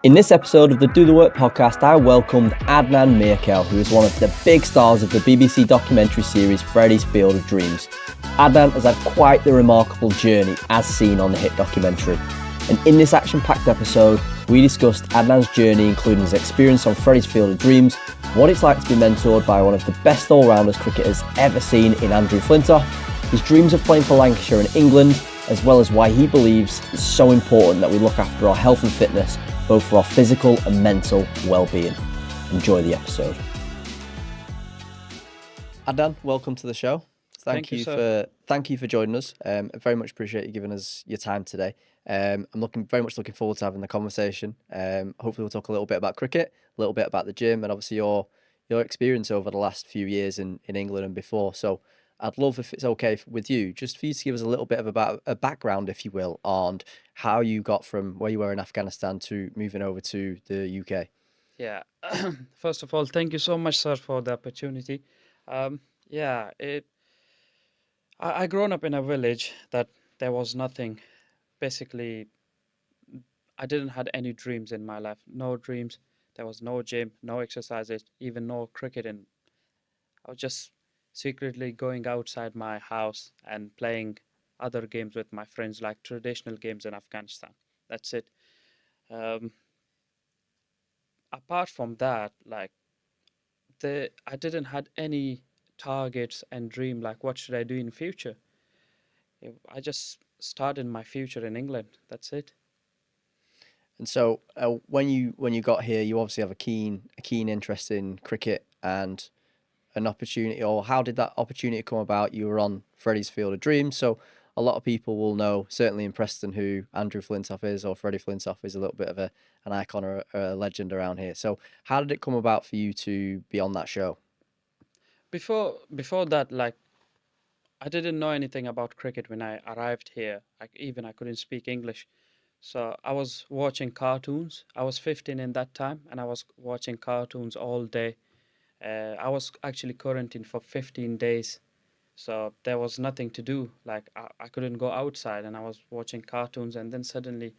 In this episode of the Do the Work podcast, I welcomed Adnan Miakhel, who is one of the big stars of the BBC documentary series Freddie's Field of Dreams. Adnan has had quite the remarkable journey as seen on the hit documentary. And in this action-packed episode, we discussed Adnan's journey, including his experience on Freddie's Field of Dreams, what it's like to be mentored by one of the best all-rounders cricketers ever seen in Andrew Freddie, his dreams of playing for Lancashire and England, as well as why he believes it's so important that we look after our health and fitness, both for our physical and mental well-being. Enjoy the episode. Adnan, welcome to the show. Thank you for joining us. I very much appreciate you giving us your time today. I'm very much looking forward to having the conversation. Hopefully we'll talk a little bit about cricket, a little bit about the gym, and obviously your experience over the last few years in England and before. So I'd love, if it's okay with you, just for you to give us a little bit of a background, if you will, on how you got from where you were in Afghanistan to moving over to the UK. Yeah, first of all, thank you so much, sir, for the opportunity. Um, yeah, I grown up in a village that there was nothing. Basically, I didn't had any dreams in my life. No dreams. There was no gym, no exercises, even no cricket. And I was just secretly going outside my house and playing other games with my friends, like traditional games in Afghanistan. That's it. Um, Apart from that, like I didn't had any targets and dream like what should I do in future. I just started my future in England. That's it. And so when you got here, you obviously have a keen interest in cricket and an opportunity, or how did that opportunity come about? You were on Freddie's Field of Dreams, so a lot of people will know, certainly in Preston, who Andrew Flintoff is, or Freddie Flintoff is a little bit of an icon or a legend around here. So how did it come about for you to be on that show? Before that, like I didn't know anything about cricket when I arrived here. I couldn't speak English. So I was watching cartoons. I was 15 in that time, and I was watching cartoons all day. I was actually quarantined for 15 days. So there was nothing to do. Like I couldn't go outside, and I was watching cartoons, and then suddenly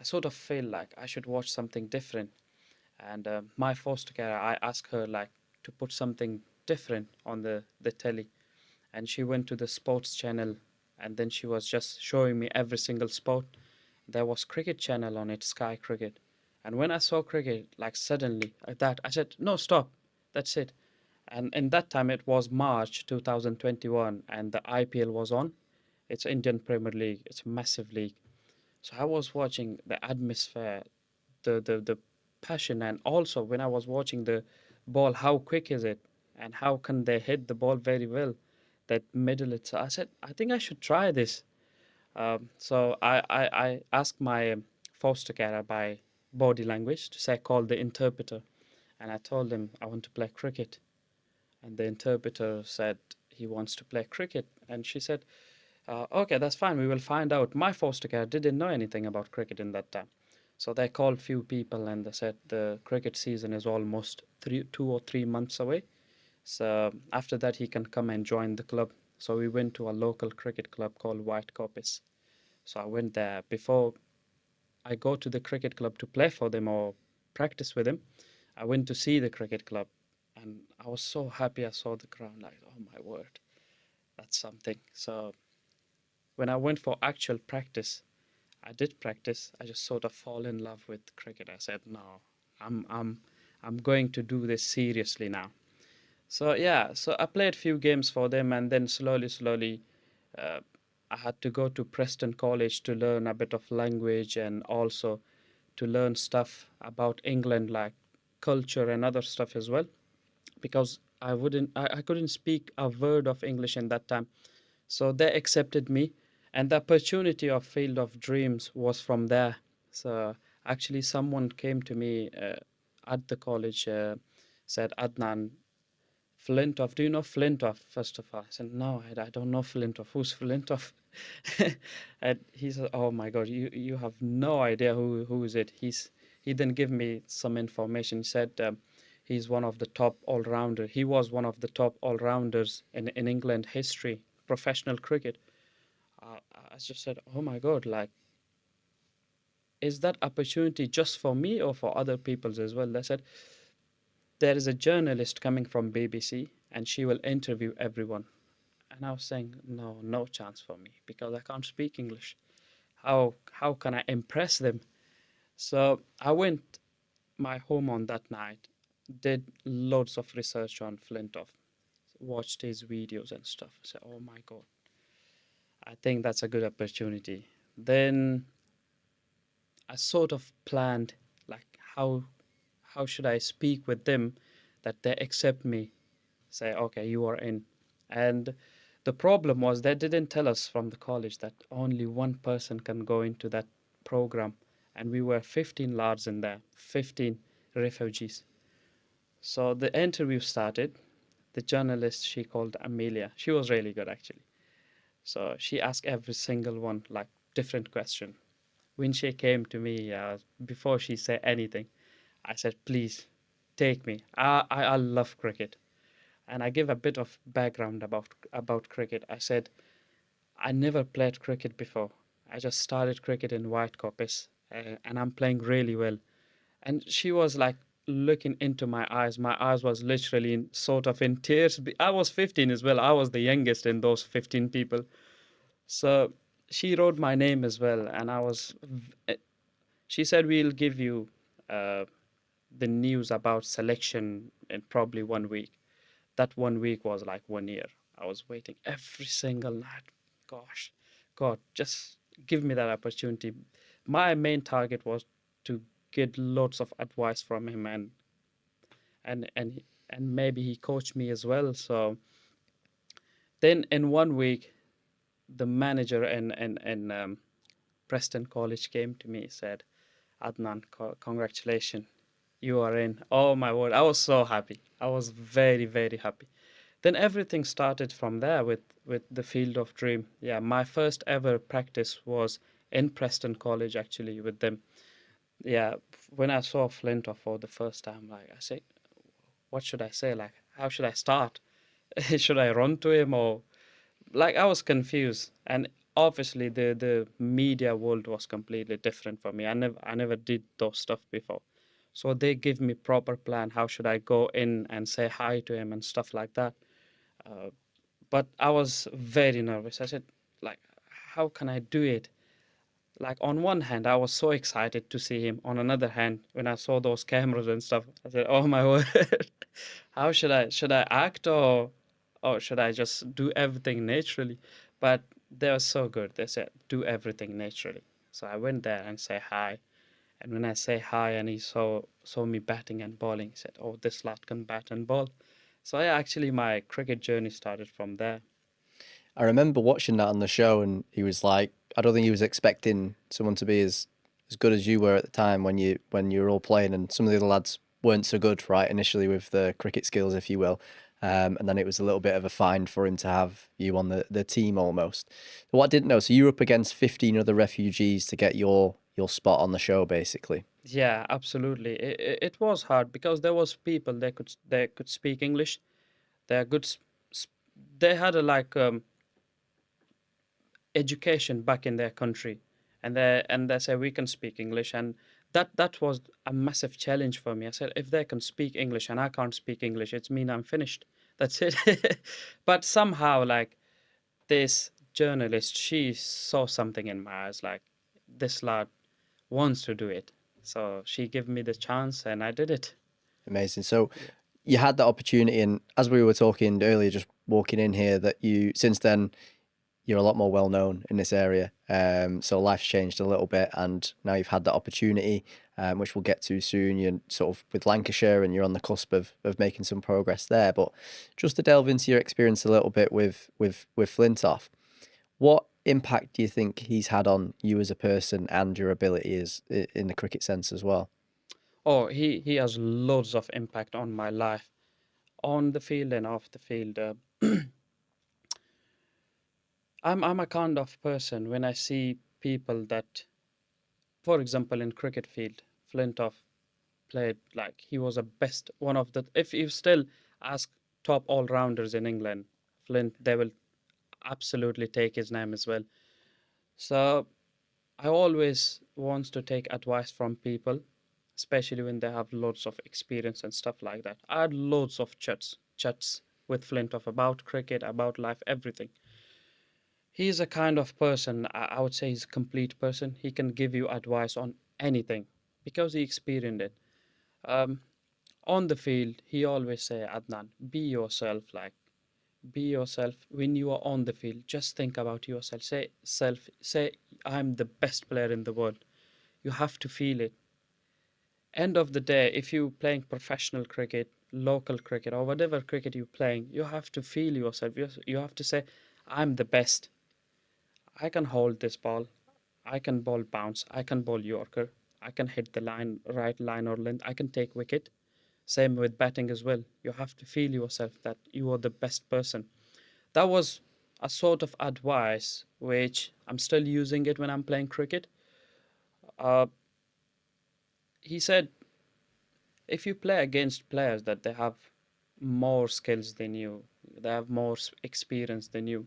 I sort of feel like I should watch something different. And my foster care, I asked her like to put something different on the telly, and she went to the sports channel, and then she was just showing me every single sport. There was cricket channel on it, Sky Cricket, and when I saw cricket, like suddenly like that, I said, "No, stop, that's it." And in that time, it was March 2021, and the IPL was on. It's Indian Premier League. It's a massive league. So I was watching the atmosphere, the passion, and also when I was watching the ball, how quick is it, and how can they hit the ball very well, that middle. It. So I said, I think I should try this. So I asked my foster carer by body language to say call the interpreter, and I told him I want to play cricket, and the interpreter said he wants to play cricket, and she said, okay, that's fine. We will find out. My foster care didn't know anything about cricket in that time. So they called few people and they said the cricket season is almost 2 or 3 months away. So after that, he can come and join the club. So we went to a local cricket club called White Coppice. So I went there. Before I go to the cricket club to play for them or practice with them, I went to see the cricket club. And I was so happy I saw the ground, like, oh my word, that's something. So when I went for actual practice, I did practice. I just sort of fall in love with cricket. I said, no, I'm going to do this seriously now. So yeah, so I played few games for them, and then slowly, uh, I had to go to Preston College to learn a bit of language and also to learn stuff about England, like culture and other stuff as well, because I couldn't speak a word of English in that time. So they accepted me, and the opportunity of Field of Dreams was from there. So actually, someone came to me at the college, said, Adnan Flintoff, do you know Flintoff? First of all, I said, no, I don't know Flintoff. Who's Flintoff? And he said, oh my God, you have no idea who is it. He then gave me some information. He said he's one of the top all-rounder. He was one of the top all-rounders in England history, professional cricket. I just said, oh my God, like is that opportunity just for me or for other people's as well? They said, there is a journalist coming from BBC and she will interview everyone. And I was saying, no, no chance for me because I can't speak English. How can I impress them? So I went my home on that night, did loads of research on Flintoff, watched his videos and stuff. I said, oh my God, I think that's a good opportunity. Then I sort of planned like how should I speak with them that they accept me, say, okay, you are in. And the problem was they didn't tell us from the college that only one person can go into that program. And we were 15 lads in there, 15 refugees. So the interview started. The journalist, she called Amelia. She was really good actually. So she asked every single one like different question. When she came to me, before she said anything, I said, please take me. I love cricket. And I give a bit of background about cricket. I said, I never played cricket before. I just started cricket in white coppers, and I'm playing really well. And she was like looking into my eyes. My eyes was literally sort of in tears. I was 15 as well. I was the youngest in those 15 people. So she wrote my name as well, and she said, we'll give you uh, the news about selection in probably 1 week. That 1 week was like 1 year. I was waiting every single night. Gosh, God, just give me that opportunity. My main target was to get lots of advice from him, and and and maybe he coached me as well. So then in 1 week, the manager and Preston College came to me, said, Adnan, congratulations, you are in. Oh my word, I was so happy. I was very, very happy. Then everything started from there with the Field of Dream. Yeah, my first ever practice was in Preston College actually with them. Yeah, when I saw Flintoff for the first time, like I say, what should I say? Like, how should I start? Should I run to him or like I was confused, and obviously the media world was completely different for me. I never did those stuff before, so they give me proper plan. How should I go in and say hi to him and stuff like that? Uh, but I was very nervous. I said, like, how can I do it? Like on one hand, I was so excited to see him. On another hand, when I saw those cameras and stuff, I said, "Oh my word, how should I act or should I just do everything naturally?" But they were so good. They said, "Do everything naturally." So I went there and say hi. And when I say hi, and he saw me batting and bowling, he said, "Oh, this lad can bat and bowl." So yeah, actually, my cricket journey started from there. I remember watching that on the show, and he was like, I don't think he was expecting someone to be as good as you were at the time when you were all playing, and some of the other lads weren't so good, right, initially with the cricket skills, if you will. And then it was a little bit of a find for him to have you on the team almost. So what I didn't know, so you were up against 15 other refugees to get your spot on the show, basically. Yeah, absolutely. It was hard because there was people they could speak English. They're good. S- they had a like education back in their country, and they say we can speak English, and that was a massive challenge for me. I said if they can speak English and I can't speak English, it's mean I'm finished. That's it. But somehow, like this journalist, she saw something in my eyes, like this lad wants to do it. So she gave me the chance, and I did it. Amazing. So Yeah. you had that opportunity, and as we were talking earlier, just walking in here, that you since then you're a lot more well known in this area. So life's changed a little bit, and now you've had that opportunity, which we'll get to soon. You're sort of with Lancashire, and you're on the cusp of making some progress there. But just to delve into your experience a little bit with Flintoff, what impact do you think he's had on you as a person and your ability is in the cricket sense as well? Oh, he has loads of impact on my life, on the field and off the field. I'm a kind of person when I see people that, for example, in cricket field, Flintoff played like he was a best one of the. If you still ask top all rounders in England, Flint, they will absolutely take his name as well. So I always wants to take advice from people, especially when they have lots of experience and stuff like that. I had loads of chats with Flintoff about cricket, about life, everything. He's a kind of person, I would say he's a complete person. He can give you advice on anything because he experienced it. Um, on the field, he always say, Adnan, be yourself, like be yourself when you are on the field. Just think about yourself. Say, I'm the best player in the world. You have to feel it. End of the day, if you're playing professional cricket, local cricket, or whatever cricket you're playing, you have to feel yourself. You have to say, I'm the best. I can hold this ball. I can ball bounce. I can ball Yorker. I can hit the line, right line or length. I can take wicket. Same with batting as well. You have to feel yourself that you are the best person. That was a sort of advice which I'm still using it when I'm playing cricket. Uh, he said, if you play against players that they have more skills than you, they have more experience than you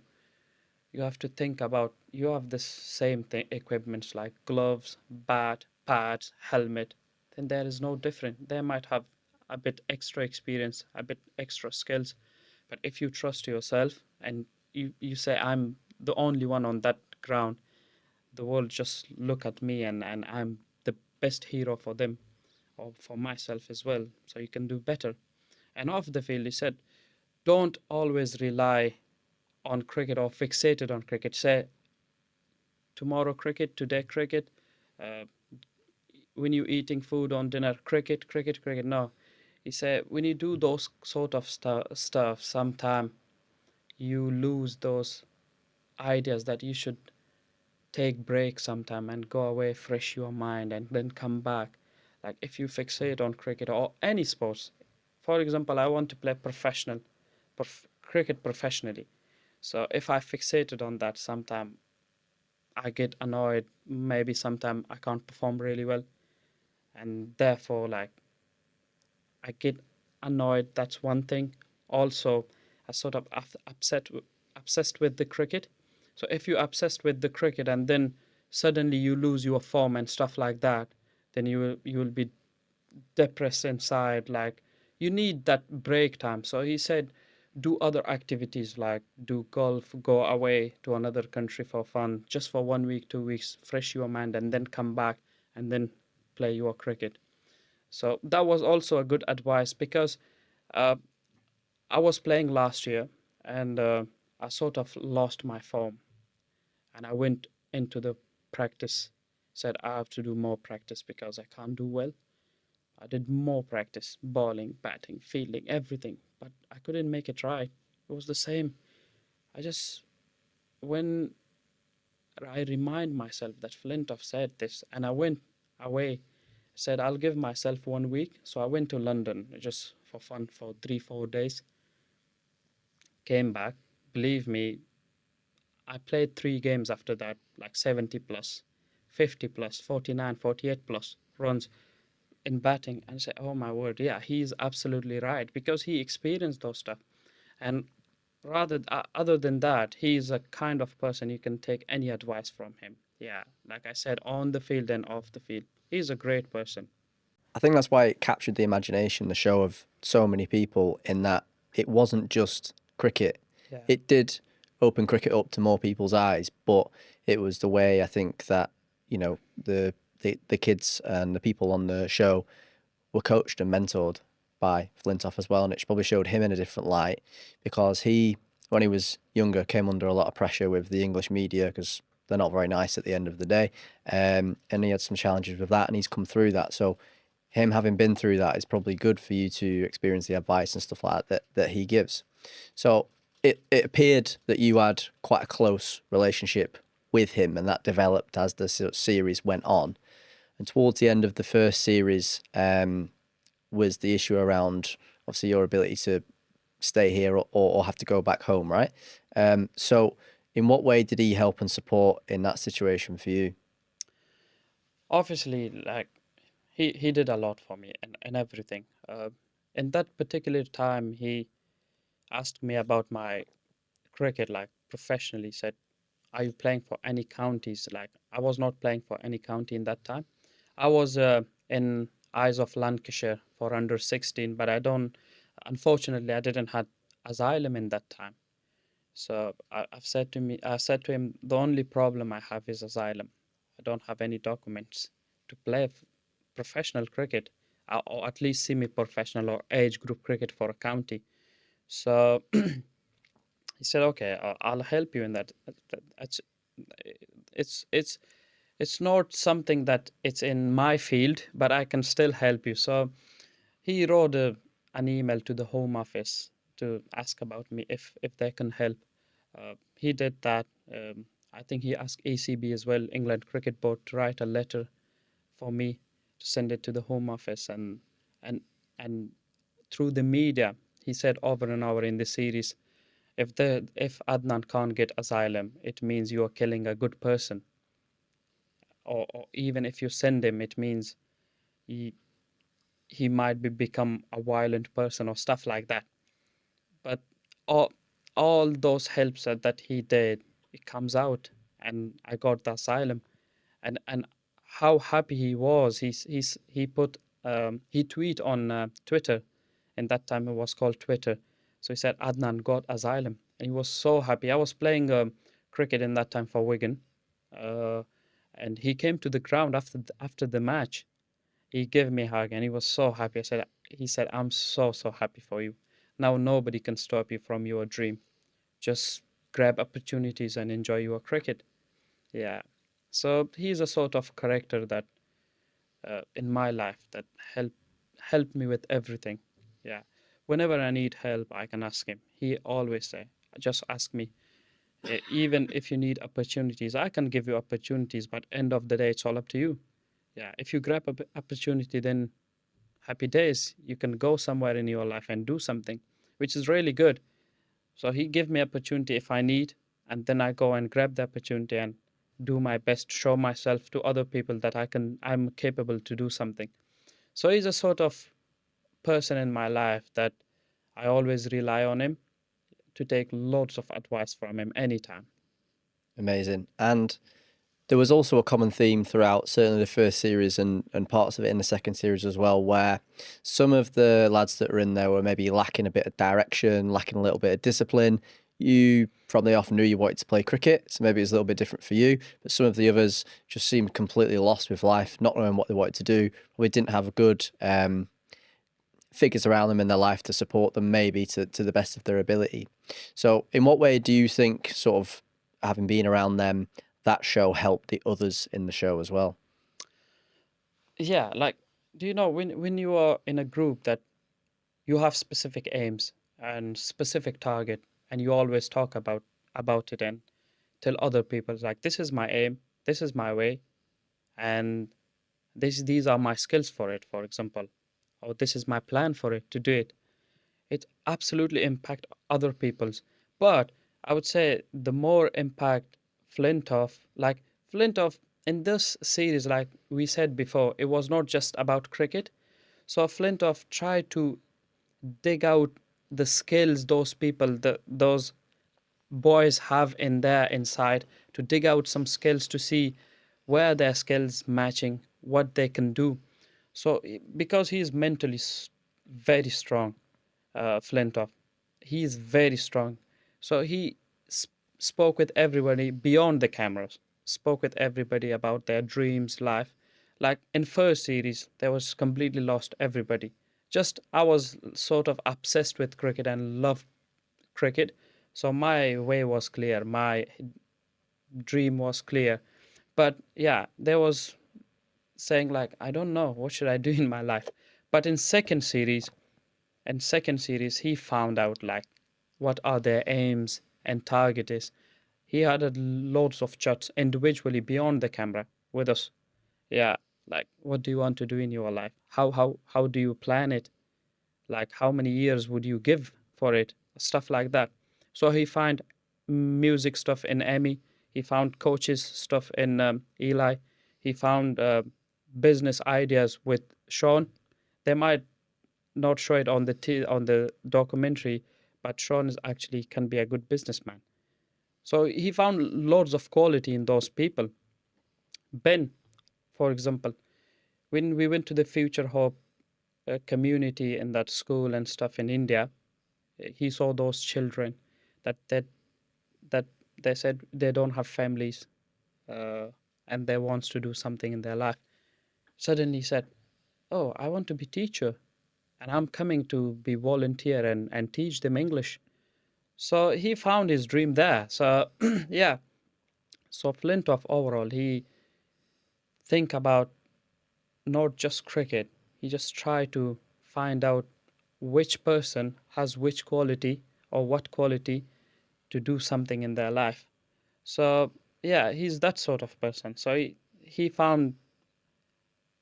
have to think about you have the same thing equipments like gloves, bat, pads, helmet. Then there is no different. They might have a bit extra experience, a bit extra skills, but if you trust yourself and you say I'm the only one on that ground, the world just look at me and I'm the best hero for them or for myself as well. So you can do better. And off the field, he said, don't always rely on cricket or fixated on cricket. Say tomorrow cricket, today cricket, uh, when you eating food on dinner, cricket, cricket, cricket. No, he said when you do those sort of stuff, sometime you lose those ideas that you should take break sometime and go away, fresh your mind, and then come back. Like if you fixate on cricket or any sports, for example, I want to play cricket professionally. So if I fixated on that, sometime I get annoyed. Maybe sometime I can't perform really well, and therefore, like I get annoyed. That's one thing. Also, I sort of obsessed with the cricket. So if you're obsessed with the cricket and then suddenly you lose your form and stuff like that, then you will be depressed inside. Like you need that break time. So he said, do other activities like do golf, go away to another country for fun, just for 1 week, 2 weeks, fresh your mind, and then come back and then play your cricket. So that was also a good advice because uh, I was playing last year and I sort of lost my form and I went into the practice, said I have to do more practice because I can't do well. I did more practice, bowling, batting, fielding, everything, but I couldn't make it right. It was the same. I just, when I remind myself that Flintoff said this, and I went away, said I'll give myself 1 week. So I went to London just for fun for 3, 4 days, came back. Believe me, I played 3 games after that, like 70 plus, 50 plus, 49, 48 plus runs in batting, and say, oh my word, yeah, he's absolutely right because he experienced those stuff. And other than that, he's a kind of person you can take any advice from him. Yeah, like I said, on the field and off the field, he's a great person. I think that's why it captured the imagination, the show of so many people, in that it wasn't just cricket. Yeah, It did open cricket up to more people's eyes, but it was the way, I think, that, the kids and the people on the show were coached and mentored by Flintoff as well, and it probably showed him in a different light because he, when he was younger, came under a lot of pressure with the English media because they're not very nice at the end of the day, and he had some challenges with that, and he's come through that. So him having been through that is probably good for you to experience the advice and stuff like that he gives. So it appeared that you had quite a close relationship with him, and that developed as the series went on. And towards the end of the first series, was the issue around obviously your ability to stay here or have to go back home, right? So in what way did he help and support in that situation for you? obviously, like he did a lot for me and everything. In that particular time, he asked me about my cricket, like professionally. Said are you playing for any counties? Like, I was not playing for any county in that time. I was in Eyes of Lancashire for under 16, but unfortunately, I didn't have asylum in that time. So I said to him, the only problem I have is asylum. I don't have any documents to play professional cricket, or at least semi-professional or age group cricket for a county. So he said, "Okay, I'll help you in that. That's it's it's it's not something that it's in my field, but I can still help you." So he wrote an email to the Home Office to ask about me if they can help. He did that. I think he asked ACB as well, England Cricket Board, to write a letter for me to send it to the Home Office, and and through the media, he said over and over in the series, if Adnan can't get asylum, it means you are killing a good person, or even if you send him, it means he he might become a violent person or stuff like that. But all all those helps that he did, it comes out, and I got the asylum, and how happy he was. He put he tweet on Twitter, and that time it was called Twitter. So he said Adnan got asylum, and he was so happy. I was playing cricket in that time for Wigan, uh, and he came to the ground after the match. He gave me a hug, and he was so happy. He said, I'm so happy for you. Now nobody can stop you from your dream. Just grab opportunities and enjoy your cricket. Yeah. So he's a sort of character that in my life that helped me with everything. Yeah. Whenever I need help, I can ask him. He always say, just ask me. Even if you need opportunities, I can give you opportunities, but end of the day, it's all up to you. Yeah. If you grab a opportunity, then happy days. You can go somewhere in your life and do something, which is really good. So he give me opportunity if I need, and then I go and grab the opportunity and do my best, show myself to other people that I'm capable to do something. So he's a sort of person in my life that I always rely on him to take loads of advice from him anytime. Amazing. And there was also a common theme throughout certainly the first series and parts of it in the second series as well, where some of the lads that were in there were maybe lacking a bit of direction, lacking a little bit of discipline. You probably often knew you wanted to play cricket, so maybe it's a little bit different for you. But some of the others just seemed completely lost with life, not knowing what they wanted to do. We didn't have a good figures around them in their life to support them, maybe to the best of their ability. So, in what way do you think, sort of having been around them, that show helped the others in the show as well? Yeah, like, do you know when you are in a group that you have specific aims and specific target, and you always talk about it and tell other people like, this is my aim, this is my way, and these are my skills for it, for example, or this is my plan for it to do it. It absolutely impact other people's. But I would say the more impact Flintoff in this series, like we said before, it was not just about cricket. So Flintoff tried to dig out the skills those boys have in their inside, to dig out some skills to see where their skills matching what they can do. So because he is mentally very strong, Flintoff, he is very strong. So he spoke with everybody beyond the cameras, spoke with everybody about their dreams, life. Like in first series, they was completely lost everybody. Just I was sort of obsessed with cricket and loved cricket. So my way was clear, my dream was clear. But yeah, there was saying like, I don't know what should I do in my life. But in second series, he found out like what are their aims and target is. He had loads of chats individually beyond the camera with us. Yeah, like what do you want to do in your life? How do you plan it? Like how many years would you give for it? Stuff like that. So he found music stuff in Emmy. He found coaches stuff in Eli. He found business ideas with Sean. They might not show it on the documentary, but Sean is actually can be a good businessman. So he found loads of quality in those people. Ben, for example, when we went to the Future Hope community in that school and stuff in India, he saw those children that that they said they don't have families, uh, and they wants to do something in their life. Suddenly said, "Oh, I want to be teacher, and I'm coming to be volunteer and teach them English." So he found his dream there. So yeah, so Flintoff overall, he think about not just cricket. He just try to find out which person has which quality or what quality to do something in their life. So yeah, he's that sort of person. So he found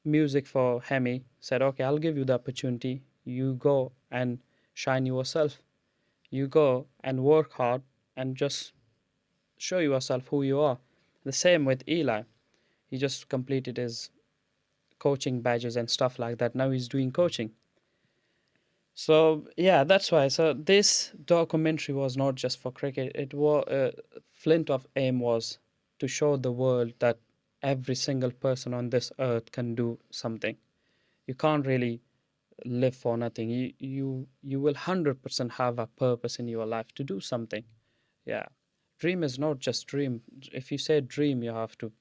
music for Hemi, said, okay, I'll give you the opportunity. You go and shine yourself. You go and work hard and just show yourself who you are. The same with Eli. He just completed his coaching badges and stuff like that. Now he's doing coaching. So yeah, that's why. So this documentary was not just for cricket. It was Flintoff's aim was to show the world that every single person on this earth can do something. You can't really live for nothing. You will 100% have a purpose in your life to do something. Yeah, dream is not just dream. If you say dream, you have to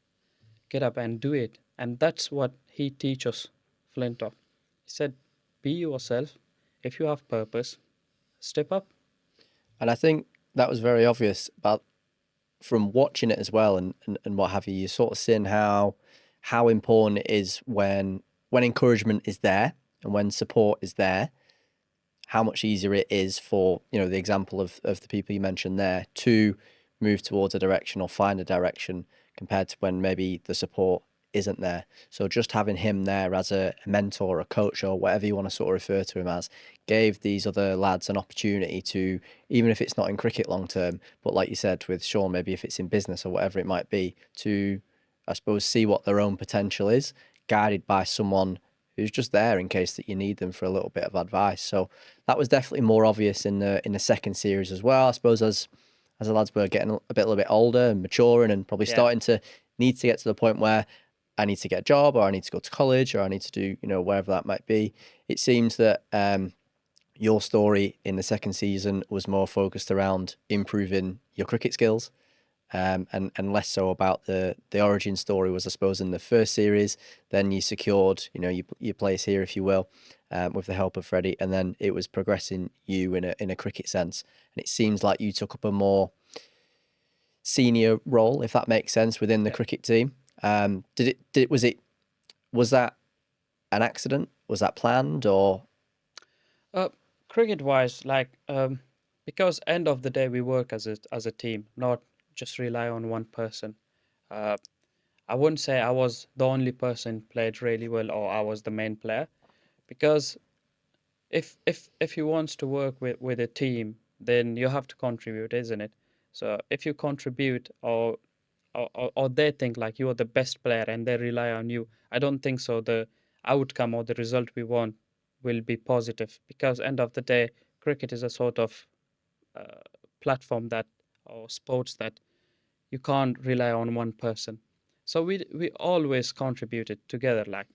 get up and do it. And that's what he teaches Flintoff. He said, be yourself. If you have purpose, step up. And I think that was very obvious about from watching it as well, and what have you. You sort of seen how important it is when encouragement is there and when support is there, how much easier it is for, you know, the example of the people you mentioned there to move towards a direction or find a direction compared to when maybe the support isn't there. So just having him there as a mentor, a coach, or whatever you want to sort of refer to him as, gave these other lads an opportunity to, even if it's not in cricket long term, but like you said with Sean, maybe if it's in business or whatever it might be, to, I suppose, see what their own potential is, guided by someone who's just there in case that you need them for a little bit of advice. So that was definitely more obvious in the second series as well. I suppose as the lads were getting a little bit older and maturing and probably Yeah. starting to need to get to the point where I need to get a job or I need to go to college or I need to do, you know, wherever that might be. It seems that your story in the second season was more focused around improving your cricket skills, and less so about the origin story was, I suppose, in the first series. Then you secured, you know, your place here, if you will, with the help of Freddie, and then it was progressing you in a cricket sense. And it seems like you took up a more senior role, if that makes sense, within the Yeah. cricket team. Was that an accident? Was that planned or? Uh, Cricket wise, because end of the day we work as a team, not just rely on one person. Uh, I wouldn't say I was the only person played really well or I was the main player, because if you wants to work with a team, then you have to contribute, isn't it? So if you contribute or they think like you are the best player and they rely on you, I don't think so the outcome or the result we want will be positive, because end of the day cricket is a sort of uh, platform that or sports that you can't rely on one person. So we always contributed together. Like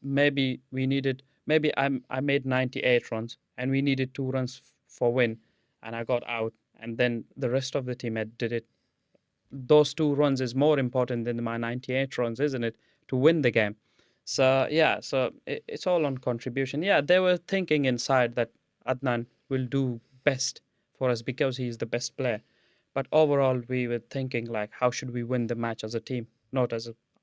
maybe we needed, maybe I made 98 runs and we needed 2 runs for win, and I got out, and then the rest of the team had did it. Those 2 runs is more important than my 98 runs, isn't it, to win the game? So yeah, so it's all on contribution. Yeah, they were thinking inside that Adnan will do best for us because he is the best player. But overall, we were thinking like, how should we win the match as a team, not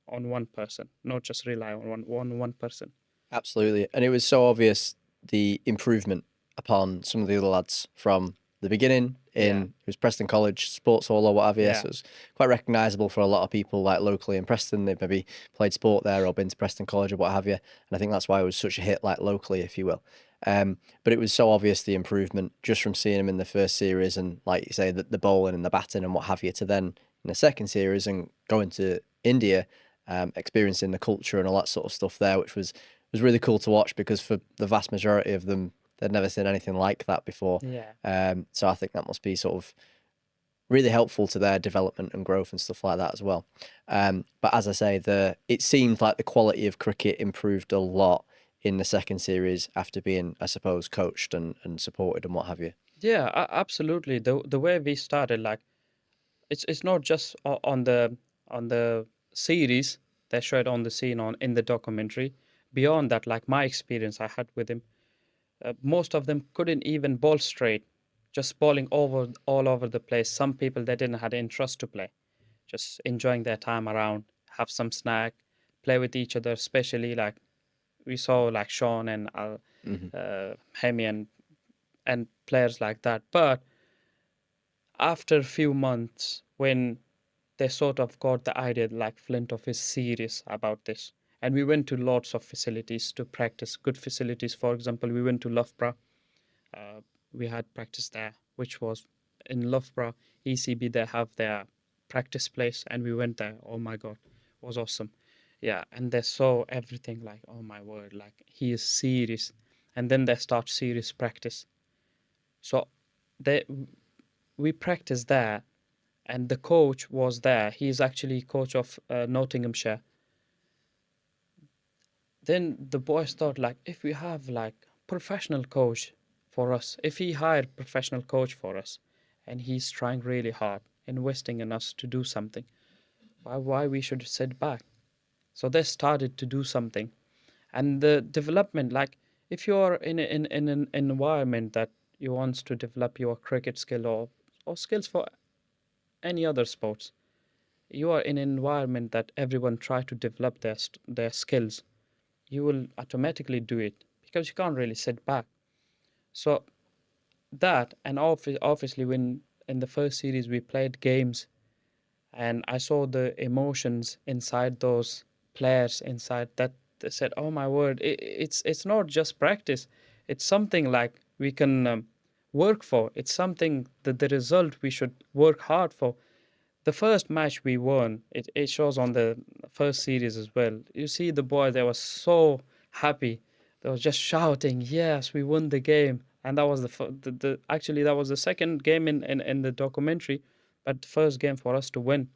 on one person, not just rely on one person. Absolutely. And it was so obvious the improvement upon some of the other lads from the beginning Yeah, it was Preston College, Sports Hall or what have you. yeah, So it was quite recognisable for a lot of people like locally in Preston. They've maybe played sport there or been to Preston College or what have you. And I think that's why it was such a hit like locally, if you will. But it was so obvious the improvement just from seeing him in the first series and like you say, the bowling and the batting and what have you, to then in the second series and going to India, experiencing the culture and all that sort of stuff there, which was really cool to watch because for the vast majority of them, they'd never seen anything like that before. yeah. So I think that must be sort of really helpful to their development and growth and stuff like that as well. But as I say, it seemed like the quality of cricket improved a lot in the second series after being, I suppose, coached and supported and what have you. Yeah, absolutely. The way we started, like it's not just on the series they showed on the scene on in the documentary. Beyond that, like my experience I had with him, most of them couldn't even bowl straight, just bowling over all over the place. Some people they didn't have interest to play, just enjoying their time around, have some snack, play with each other. Especially like we saw like Sean and Hmm. Hemi and players like that. But after a few months, when they sort of got the idea like Flintoff is serious about this. And we went to lots of facilities to practice, good facilities. For example, we went to Loughborough. Uh, we had practice there, which was in Loughborough. ECB, they have their practice place, and we went there. Oh my God, it was awesome. Yeah, and they saw everything like, oh my word, like he is serious. And then they start serious practice. So they we practiced there, and the coach was there. He's actually coach of Nottinghamshire. Then the boys thought like, if we have like professional coach for us, if he hired professional coach for us, and he's trying really hard, investing in us to do something, why we should sit back? So they started to do something, and the development, like if you're in an environment that you want to develop your cricket skill or skills for any other sports, you are in an environment that everyone try to develop their skills, you will automatically do it because you can't really sit back. So that, and obviously when in the first series we played games, and I saw the emotions inside those players inside that, they said, "Oh my word, it's not just practice. It's something like we can work for. It's something that the result we should work hard for." The first match we won, it shows on the first series as well. You see the boys, they were so happy. They were just shouting, "Yes, we won the game." And that was the actually that was the second game in the documentary, but the first game for us to win.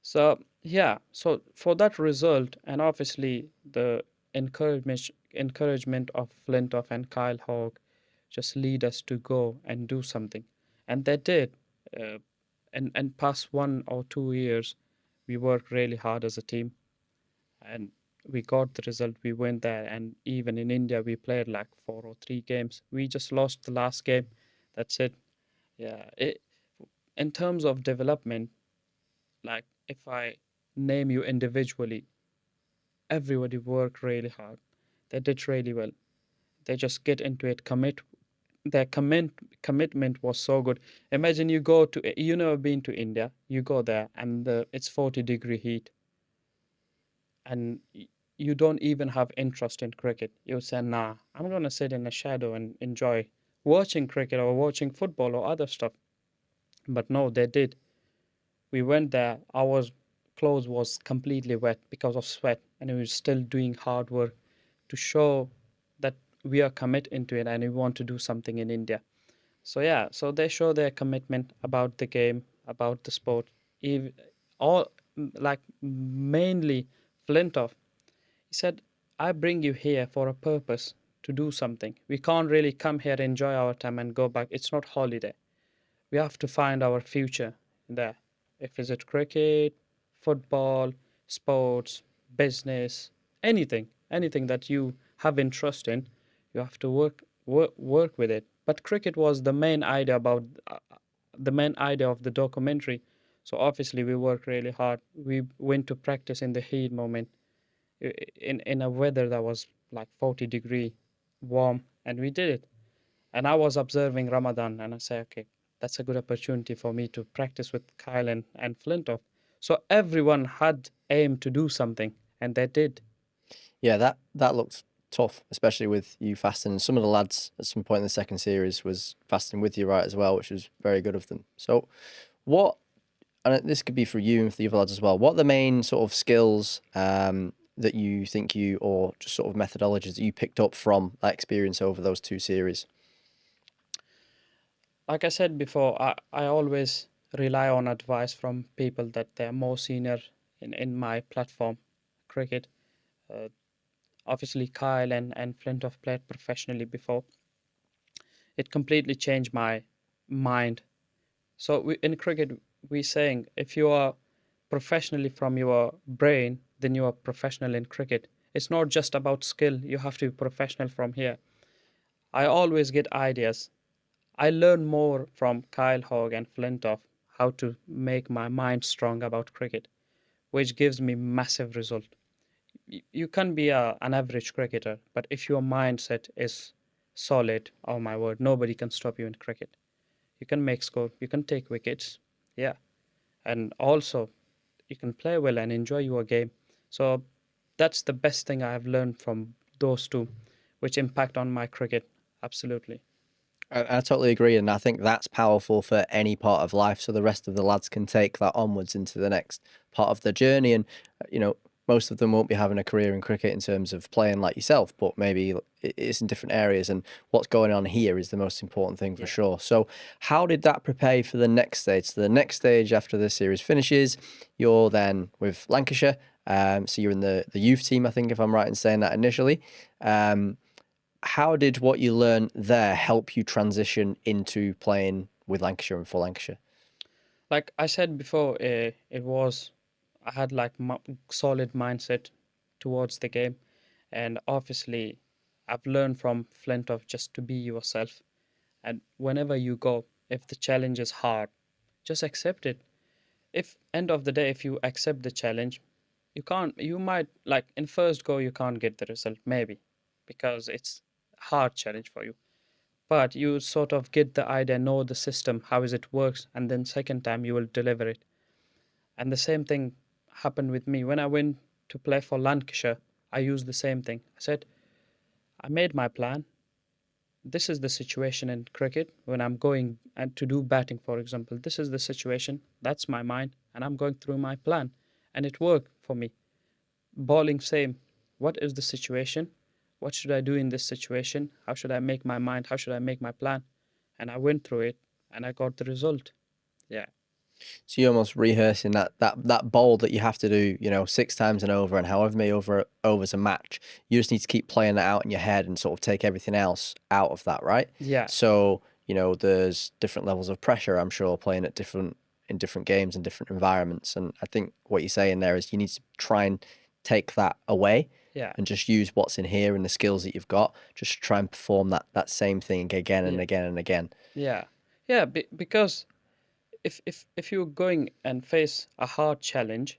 So yeah, so for that result, and obviously the encouragement of Flintoff and Kyle Hogg just lead us to go and do something, and they did. Uh, and past 1 or 2 years, we worked really hard as a team, and we got the result. We went there, and even in India, we played like 4 or 3 games. We just lost the last game. That's it. Yeah. In terms of development, like if I name you individually, everybody worked really hard. They did really well. They just get into it, their commitment was so good. Imagine you never been to India, you go there and it's 40-degree heat, and you don't even have interest in cricket. You say, nah, I'm gonna sit in the shadow and enjoy watching cricket or watching football or other stuff. But no, they did. We went there, our clothes was completely wet because of sweat, and we were still doing hard work to show that we are committed into it and we want to do something in India. So yeah, so they show their commitment about the game, about the sport. Ev- all like mainly Flintoff. He said, "I bring you here for a purpose to do something. We can't really come here, enjoy our time, and go back. It's not holiday. We have to find our future there. If is it cricket, football, sports, business, anything that you have interest in, you have to work with it." But cricket was the main idea of the documentary. So obviously we worked really hard. We went to practice in the heat moment, in a weather that was like 40-degree warm, and we did it. And I was observing Ramadan, and I say, okay, that's a good opportunity for me to practice with Kyle and Flintoff. So everyone had aim to do something, and they did. Yeah, that looked tough, especially with you fasting. And some of the lads at some point in the second series was fasting with you, right, as well, which was very good of them. So, what, and this could be for you and for the other lads as well, what are the main sort of skills that you think or just sort of methodologies that you picked up from that experience over those two series? Like I said before, I always rely on advice from people that they're more senior in my platform, cricket. Uh, Obviously, Kyle and Flintoff played professionally before. It completely changed my mind. So in cricket, we saying if you are professionally from your brain, then you are professional in cricket. It's not just about skill. You have to be professional from here. I always get ideas. I learn more from Kyle Hogg and Flintoff how to make my mind strong about cricket, which gives me massive result. You can be an average cricketer, but if your mindset is solid, oh my word, nobody can stop you in cricket. You can make score, you can take wickets, yeah, and also you can play well and enjoy your game. So that's the best thing I have learned from those two, which impact on my cricket. Absolutely. I totally agree, and I think that's powerful for any part of life. So the rest of the lads can take that onwards into the next part of their journey. And most of them won't be having a career in cricket in terms of playing like yourself, but maybe it's in different areas. And what's going on here is the most important thing for Yeah. sure. So how did that prepare you for the next stage? So the next stage after this series finishes, you're then with Lancashire. So you're in the youth team, I think, if I'm right in saying that initially. How did what you learned there help you transition into playing with Lancashire and for Lancashire? Like I said before, I had like solid mindset towards the game, and obviously, I've learned from Flintoff just to be yourself. And whenever you go, if the challenge is hard, just accept it. If end of the day, if you accept the challenge, you might like in first go you can't get the result maybe because it's hard challenge for you, but you sort of get the idea, know the system, how is it works, and then second time you will deliver it. And the same thing happened with me when I went to play for Lancashire. I used the same thing. I said, I made my plan. This is the situation in cricket when I'm going and to do batting, for example. This is the situation. That's my mind, and I'm going through my plan, and it worked for me. Bowling, same. What is the situation? What should I do in this situation? How should I make my mind? How should I make my plan? And I went through it, and I got the result. Yeah, So you're almost rehearsing that bowl that you have to do, 6 times and over, and however many overs a match. You just need to keep playing that out in your head and sort of take everything else out of that, right? yeah, So there's different levels of pressure. I'm sure playing at different games and different environments. And I think what you're saying there is you need to try and take that away yeah, and just use what's in here and the skills that you've got. Just try and perform that same thing again and yeah, again and again. yeah, yeah. Because if you're going and face a hard challenge,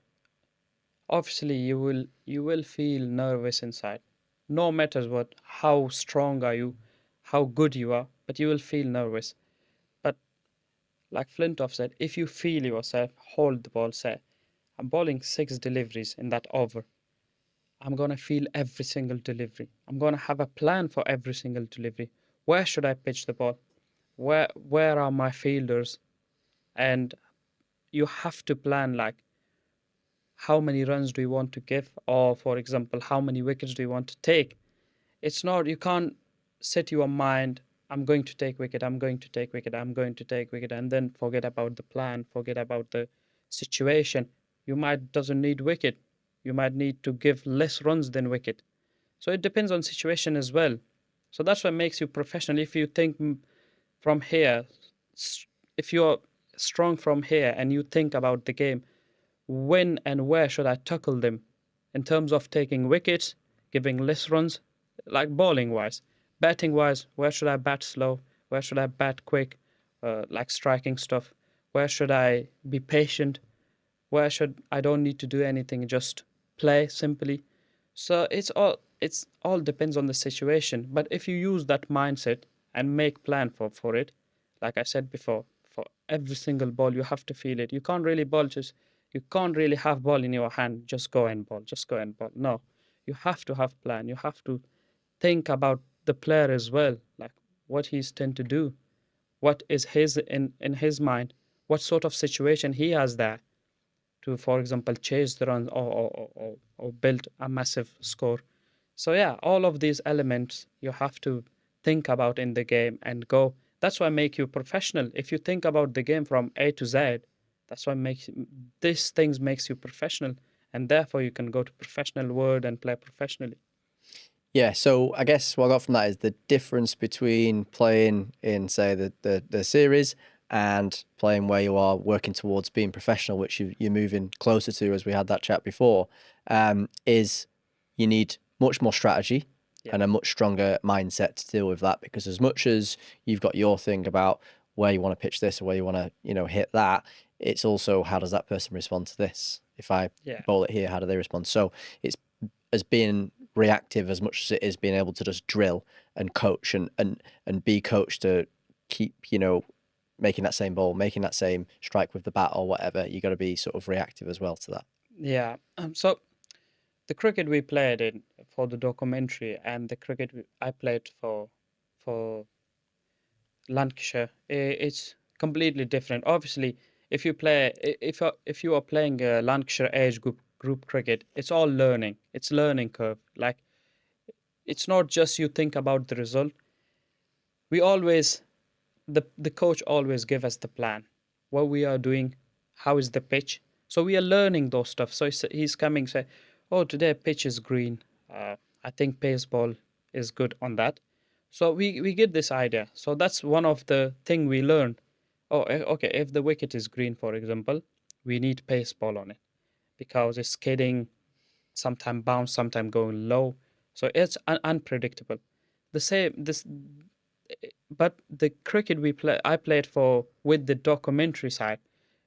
obviously you will feel nervous inside. No matters what, how strong are you, how good you are, but you will feel nervous. But like Flintoff said, if you feel yourself, hold the ball, say, I'm bowling 6 deliveries in that over. I'm gonna feel every single delivery. I'm gonna have a plan for every single delivery. Where should I pitch the ball? Where are my fielders? And you have to plan like how many runs do you want to give, or for example, how many wickets do you want to take. It's not, you can't set your mind, I'm going to take wicket, I'm going to take wicket, I'm going to take wicket, and then forget about the plan, forget about the situation. You might doesn't need wicket. You might need to give less runs than wicket. So it depends on situation as well. So that's what makes you professional. If you think from here, if you're strong from here and you think about the game, when and where should I tackle them in terms of taking wickets, giving less runs, like bowling wise, batting wise, where should I bat slow, where should I bat quick, like striking stuff, where should I be patient, where should I don't need to do anything, just play simply. So it's all depends on the situation. But if you use that mindset and make plan for it, like I said before, for every single ball you have to feel it. You can't really have ball in your hand, just go and ball, just go and ball. No. You have to have plan. You have to think about the player as well, like what he's tend to do, what is his in his mind, what sort of situation he has there to, for example, chase the run or build a massive score. So yeah, all of these elements you have to think about in the game and go. that's what make you professional. If you think about the game from A to Z, that's what makes these things makes you professional, and therefore you can go to professional world and play professionally. Yeah, so I guess what I got from that is the difference between playing in, say, the series and playing where you are working towards being professional, which you're moving closer to, as we had that chat before, is you need much more strategy Yeah, and a much stronger mindset to deal with that. Because as much as you've got your thing about where you want to pitch this or where you want to, hit that, it's also how does that person respond to this? If I yeah, bowl it here, how do they respond? So it's as being reactive as much as it is being able to just drill and coach and be coached to keep, making that same ball, making that same strike with the bat or whatever. You got to be sort of reactive as well to that. yeah. So the cricket we played in for the documentary and the cricket I played for Lancashire, it's completely different. Obviously, if you play, if you are playing Lancashire age group cricket, it's all learning. It's learning curve. Like it's not just you think about the result. We always the coach always give us the plan, what we are doing, how is the pitch. So we are learning those stuff. So he's coming say, oh today pitch is green. I think pace ball is good on that. So we get this idea. So that's one of the thing we learned. Oh, okay. If the wicket is green, for example, we need pace ball on it because it's skidding, sometime bounce, sometime going low. So it's unpredictable. The same this, but the cricket I played for with the documentary side,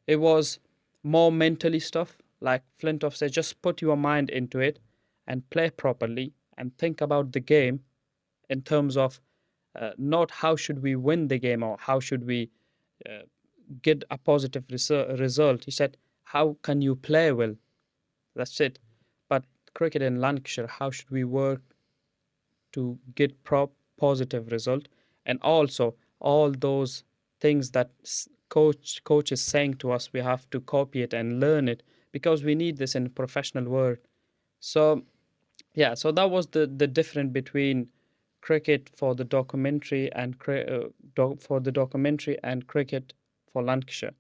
it was more mentally stuff. Like Flintoff said, just put your mind into it and play properly and think about the game in terms of not how should we win the game or how should we uh, get a positive result. He said, how can you play well? That's it. But cricket in Lancashire, how should we work to get positive result? And also all those things that coach is saying to us, we have to copy it and learn it because we need this in professional world. So yeah, so that was the difference between cricket for the documentary and for the documentary and cricket for Lancashire.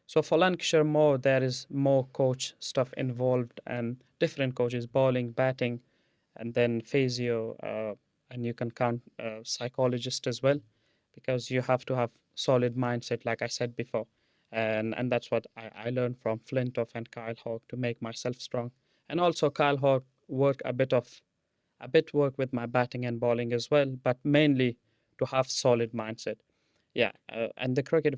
So for Lancashire, more there is more coach stuff involved and different coaches, bowling, batting, and then physio, and you can count psychologist as well, because you have to have solid mindset, like I said before, and that's what I learned from Flintoff and Kyle Hawk to make myself strong, and also Kyle Hawk work a bit work with my batting and bowling as well, but mainly to have solid mindset. Yeah, and the cricket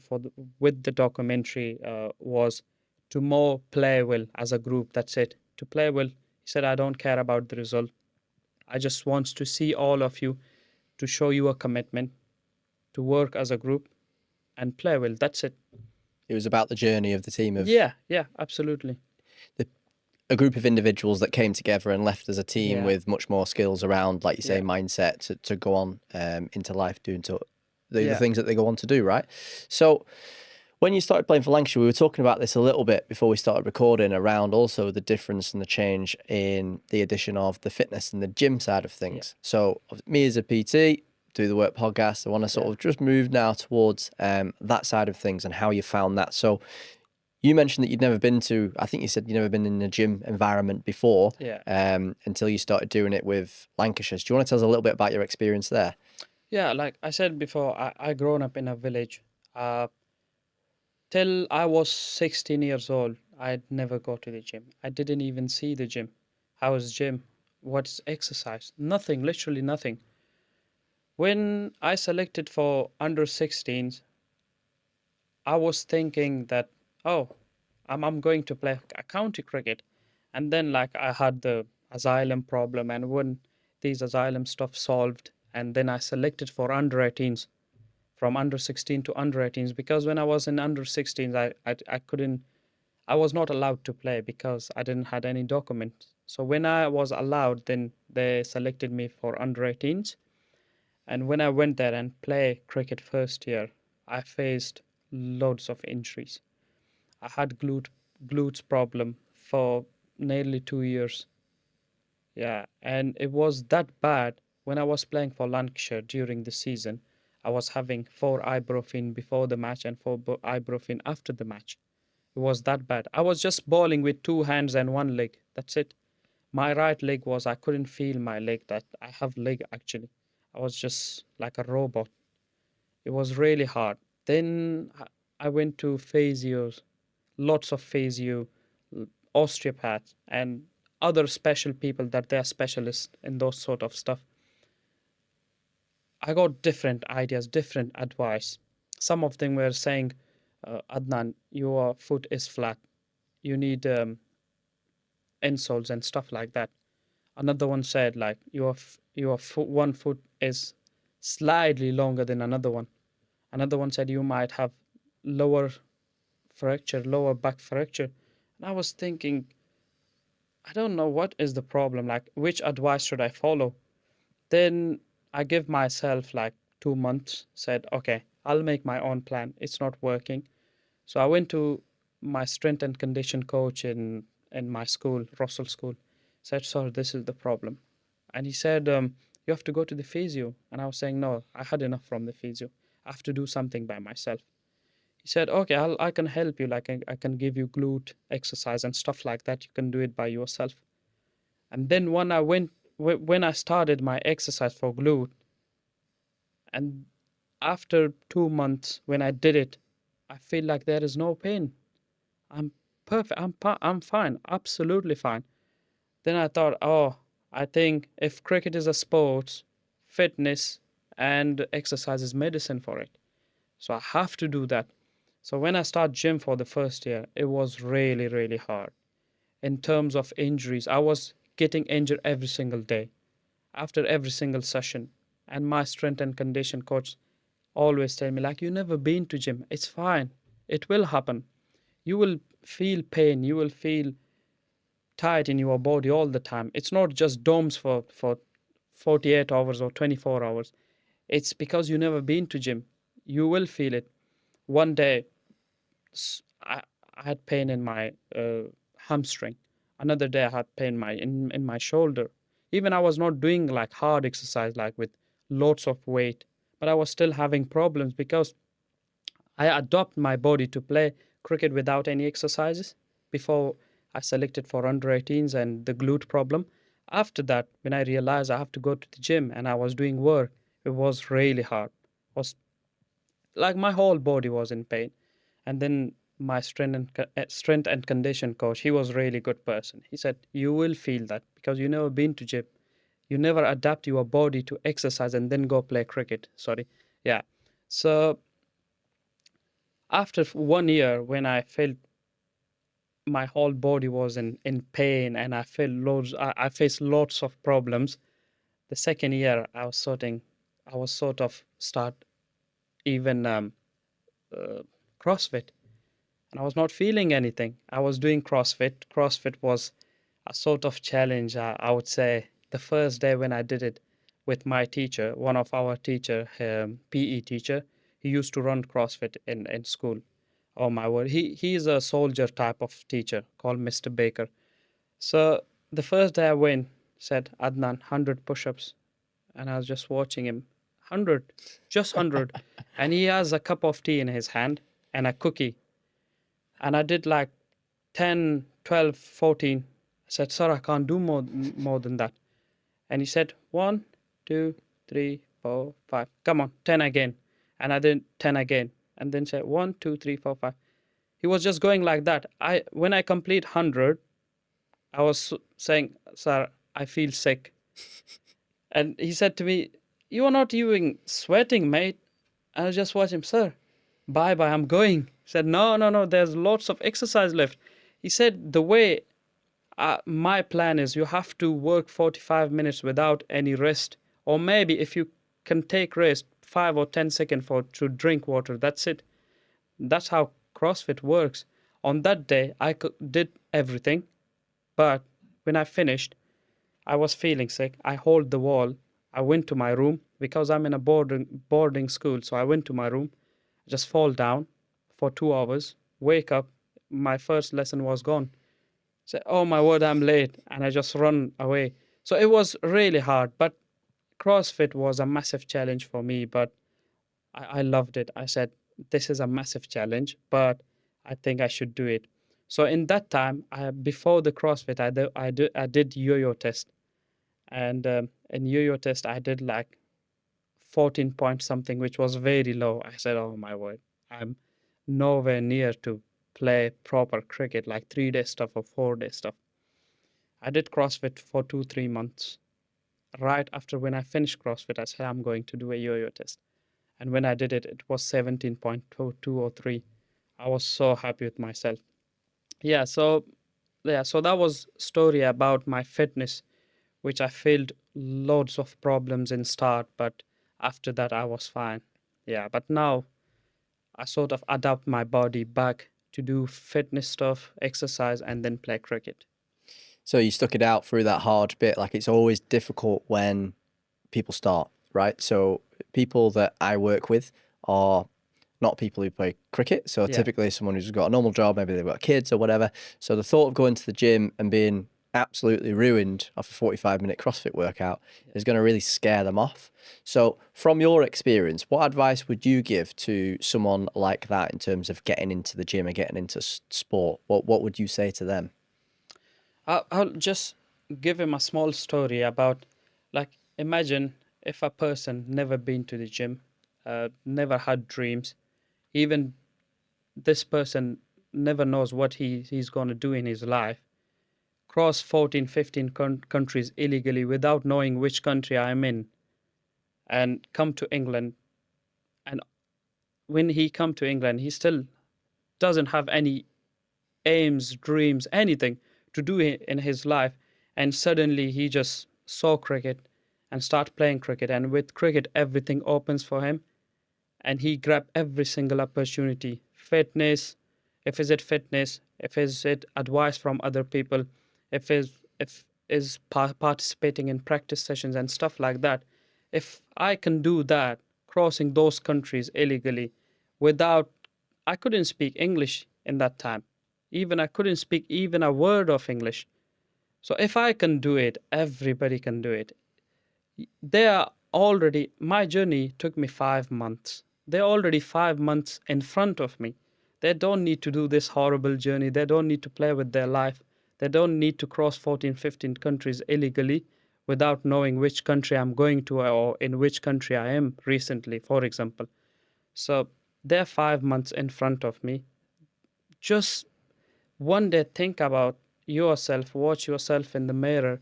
with the documentary was to more play well as a group. That's it. To play well, he said, I don't care about the result. I just want to see all of you, to show you a commitment, to work as a group and play well. That's it. It was about the journey of the team of Yeah, yeah, absolutely. the, a group of individuals that came together and left as a team Yeah, with much more skills around, like you say, yeah, mindset to go on into life doing the yeah, things that they go on to do, right? So when you started playing for Lancashire, we were talking about this a little bit before we started recording around also the difference and the change in the addition of the fitness and the gym side of yeah, things. So me as a PT, do the work podcast, I want to sort yeah, of just move now towards that side of things and how you found that. So you mentioned that you'd never been to, I think you said you'd never been in a gym environment before yeah. until you started doing it with Lancashire. Do you want to tell us a little bit about your experience there? Yeah, like I said before, I grown up in a village. Uh, till I was 16 years old, I'd never go to the gym. I didn't even see the gym. How is gym? What's exercise? Nothing, literally nothing. When I selected for under 16s, I was thinking that, oh, I'm going to play a county cricket. And then like I had the asylum problem, and when these asylum stuff solved, and then I selected for under 18s, from under 16 to under 18s, because when I was in under 16s, I couldn't, I was not allowed to play because I didn't had any document. So when I was allowed, then they selected me for under 18s. And when I went there and play cricket first year, I faced loads of injuries. I had glutes problem for nearly 2 years. Yeah, and it was that bad when I was playing for Lancashire during the season. I was having 4 ibuprofen before the match and 4 ibuprofen after the match. It was that bad. I was just bowling with 2 hands and one leg. That's it. My right leg was, I couldn't feel my leg, that I have leg actually. I was just like a robot. It was really hard. Then I went to physios, lots of physio, osteopaths, and other special people that they are specialists in those sort of stuff. I got different ideas, different advice. Some of them were saying, Adnan, your foot is flat. You need insoles and stuff like that. Another one said, like, your foot, one foot is slightly longer than another one. Another one said you might have lower fracture, lower back fracture. And I was thinking, I don't know what is the problem. Like, which advice should I follow? Then I give myself like 2 months, said, okay, I'll make my own plan. It's not working. So I went to my strength and condition coach in my school, Russell School. Said, sir, this is the problem. And he said, you have to go to the physio. And I was saying, no, I had enough from the physio. I have to do something by myself. He said, okay, I can help you. Like, I can give you glute exercise and stuff like that. You can do it by yourself. And then when I started my exercise for glute, and after 2 months, when I did it, I feel like there is no pain. I'm perfect. I'm fine. Absolutely fine. Then I thought, oh, I think if cricket is a sport, fitness and exercise is medicine for it. So I have to do that. So when I start gym for the first year, it was really, really hard. In terms of injuries, I was getting injured every single day, after every single session. And my strength and condition coach always tell me, like, you never been to gym. It's fine. It will happen. You will feel pain. You will feel tight in your body all the time. It's not just DOMS for 48 hours or 24 hours. It's because you never been to gym. You will feel it. One day, I had pain in my hamstring. Another day I had pain in my shoulder. Even I was not doing like hard exercise, like with lots of weight, but I was still having problems because I adopt my body to play cricket without any exercises before I selected for under 18s and the glute problem. After that, when I realized I have to go to the gym and I was doing work, it was really hard. It was like my whole body was in pain. And then my strength and condition coach, he was really good person. He said, you will feel that because you never been to gym. You never adapt your body to exercise and then go play cricket. Sorry. Yeah. So after 1 year, when I felt my whole body was in pain and I faced lots of problems. The second year I was sort of start even uh, CrossFit, and I was not feeling anything. I was doing CrossFit. CrossFit was a sort of challenge. I would say the first day when I did it with my teacher, one of our teacher, PE teacher, he used to run CrossFit in school. Oh my word, he is a soldier type of teacher called Mr. Baker. So the first day I went, said, Adnan, 100 push-ups, and I was just watching him, 100, just 100, and he has a cup of tea in his hand and a cookie, and I did like 10, 12, 14. I said, sir, I can't do more than that. And he said, 1, 2, 3, 4, 5. Come on, 10 again. And I did 10 again. And then said 1, 2, 3, 4, 5. He was just going like that. When I complete 100, I was saying, sir, I feel sick. And he said to me, you are not even sweating, mate. And I just watched him, sir, bye bye, I'm going. He said, no, there's lots of exercise left. He said, the way my plan is, you have to work 45 minutes without any rest. Or maybe if you can take rest, 5 or 10 seconds to drink water. That's it. That's how CrossFit works. On that day, did everything. But when I finished, I was feeling sick. I hold the wall. I went to my room because I'm in a boarding school. So I went to my room, just fall down for 2 hours, wake up. My first lesson was gone. Say, oh my word, I'm late. And I just run away. So it was really hard. But CrossFit was a massive challenge for me. But I loved it. I said, this is a massive challenge, but I think I should do it. So in that time, before the CrossFit, I did yo-yo test, and in yo-yo test, I did like 14 point something, which was very low. I said, oh my word, I'm nowhere near to play proper cricket, like 3 day stuff or 4 day stuff. I did CrossFit for 2, 3 months. Right after when I finished CrossFit, I said, I'm going to do a yo-yo test. And when I did it, it was 17.2 or 3. I was so happy with myself. Yeah, so so that was story about my fitness, which I faced loads of problems in start, but after that I was fine. Yeah, but now I sort of adapt my body back to do fitness stuff, exercise, and then play cricket. So you stuck it out through that hard bit. Like it's always difficult when people start, right? So people that I work with are not people who play cricket. So Yeah, typically someone who's got a normal job, maybe they've got kids or whatever. So the thought of going to the gym and being absolutely ruined off a 45-minute CrossFit workout is going to really scare them off. So from your experience, what advice would you give to someone like that in terms of getting into the gym and getting into sport? What would you say to them? I'll just give him a small story about, like, imagine if a person never been to the gym, never had dreams, even this person never knows what he's going to do in his life, cross 14, 15 countries illegally without knowing which country I'm in, and come to England. And when he come to England, he still doesn't have any aims, dreams, anything to do in his life. And suddenly he just saw cricket and start playing cricket. And with cricket, everything opens for him. And he grabbed every single opportunity. Fitness, if is it advice from other people, if is participating in practice sessions and stuff like that. If I can do that, crossing those countries illegally, without, I couldn't speak English in that time. Even I couldn't speak even a word of English. So if I can do it, everybody can do it. They are already, my journey took me 5 months. They're already 5 months in front of me. They don't need to do this horrible journey. They don't need to play with their life. They don't need to cross 14, 15 countries illegally without knowing which country I'm going to or in which country I am recently, for example. So they're 5 months in front of me. Just one day think about yourself, watch yourself in the mirror,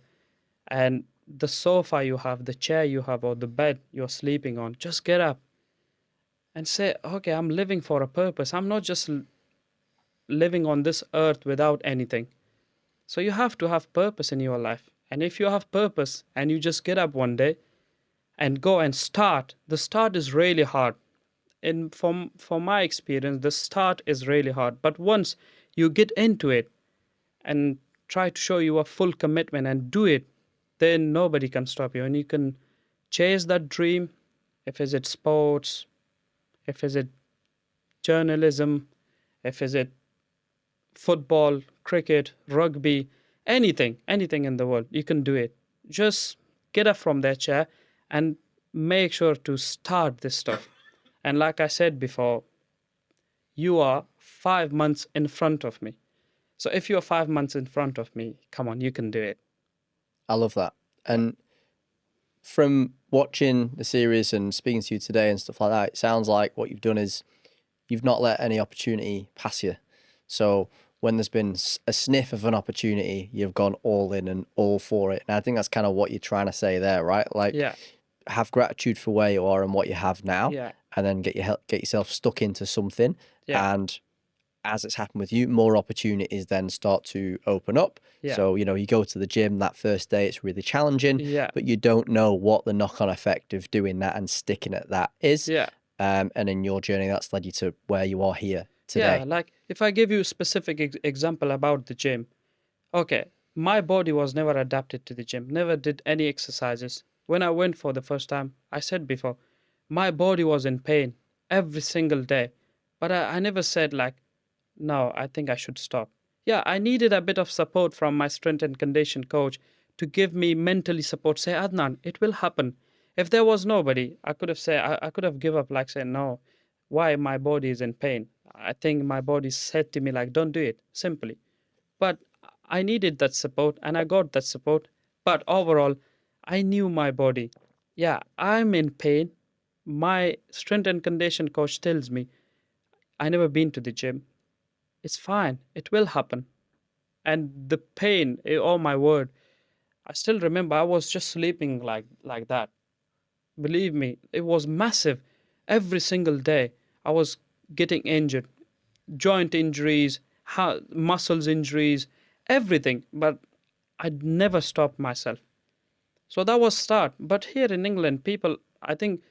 and the sofa you have, the chair you have, or the bed you're sleeping on, just get up and say, okay, I'm living for a purpose. I'm not just living on this earth without anything. So you have to have purpose in your life. And if you have purpose and you just get up one day and go and start, the start is really hard. And from my experience, the start is really hard. But once you get into it and try to show your full commitment and do it, then nobody can stop you. And you can chase that dream, if it's sports, if it's journalism, if it's football, cricket, rugby, anything in the world, you can do it. Just get up from that chair and make sure to start this stuff. And like I said before, you are 5 months in front of me. So if you're 5 months in front of me, come on, you can do it. I love that. And from watching the series and speaking to you today and stuff like that, it sounds like what you've done is you've not let any opportunity pass you. So when there's been a sniff of an opportunity, you've gone all in and all for it. And I think that's kind of what you're trying to say there, right? Like, Yeah, have gratitude for where you are and what you have now, yeah, and then get yourself stuck into something. yeah, And as it's happened with you, more opportunities then start to open up. yeah, So, you go to the gym that first day, it's really challenging, yeah, but you don't know what the knock-on effect of doing that and sticking at that is. yeah. And in your journey, that's led you to where you are here Yeah, today. like if I give you a specific example about the gym, okay, my body was never adapted to the gym, never did any exercises. When I went for the first time, I said before, my body was in pain every single day. But I never said, like, no, I think I should stop. Yeah, I needed a bit of support from my strength and condition coach to give me mentally support. Say, Adnan, it will happen. If there was nobody, I could have said, I could have give up, like saying, no, why my body is in pain. I think my body said to me, like, don't do it, simply. But I needed that support and I got that support. But overall, I knew my body. Yeah, I'm in pain. My strength and condition coach tells me, I never been to the gym. It's fine. It will happen. And the pain, oh my word, I still remember I was just sleeping like that. Believe me, it was massive. Every single day, I was getting injured, joint injuries, muscles injuries, everything. But I'd never stopped myself. So that was start. But here in England, people, I think